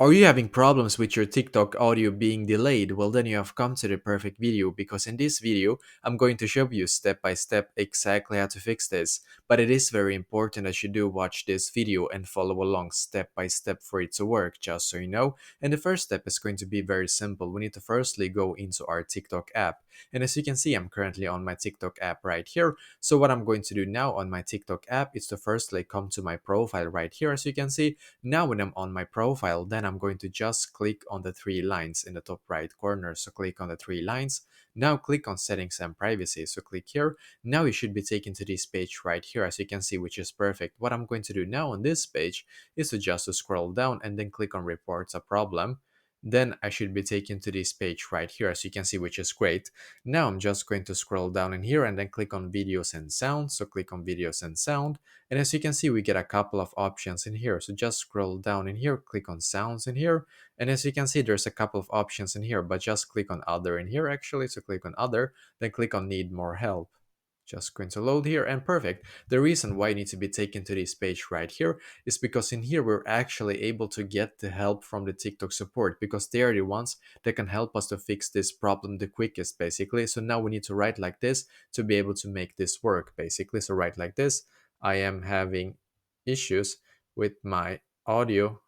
Are you having problems with your TikTok audio being delayed? Well, then you have come to the perfect video because in this video, I'm going to show you step by step exactly how to fix this. But it is very important that you do watch this video and follow along step by step for it to work, just so you know. And the first step is going to be very simple. We need to firstly go into our TikTok app. And as you can see, I'm currently on my TikTok app right here. So what I'm going to do now on my TikTok app is to firstly come to my profile right here, as you can see. Now when I'm on my profile, then I'm going to just click on the three lines in the top right corner. So click on the three lines. Now click on settings and privacy. So click here. Now you should be taken to this page right here, as you can see, which is perfect. What I'm going to do now on this page is to just scroll down and then click on reports a problem. Then I should be taken to this page right here, as you can see, which is great. Now I'm just going to scroll down in here and then click on videos and sound. So click on videos and sound. And as you can see, we get a couple of options in here. So just scroll down in here, click on sounds in here. And as you can see, there's a couple of options in here, but just click on other in here actually. So click on other, then click on need more help. Just going to load here and perfect. The reason why you need to be taken to this page right here is because in here we're actually able to get the help from the TikTok support because they are the ones that can help us to fix this problem the quickest basically. So now we need to write like this to be able to make this work basically. So write like this. I am having issues with my audio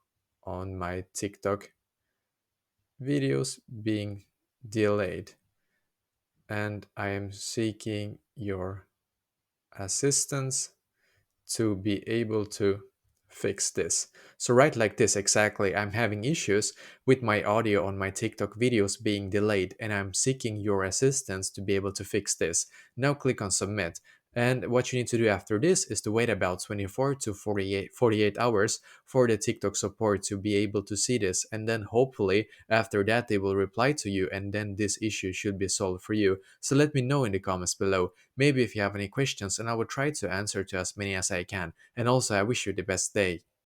on my TikTok videos being delayed, and I am seeking your assistance to be able to fix this. So write like this exactly. I'm having issues with my audio on my TikTok videos being delayed and I'm seeking your assistance to be able to fix this. Now click on submit. And what you need to do after this is to wait about 24 to 48 hours for the TikTok support to be able to see this. And then hopefully after that they will reply to you and then this issue should be solved for you. So let me know in the comments below. Maybe if you have any questions, and I will try to answer to as many as I can. And also, I wish you the best day.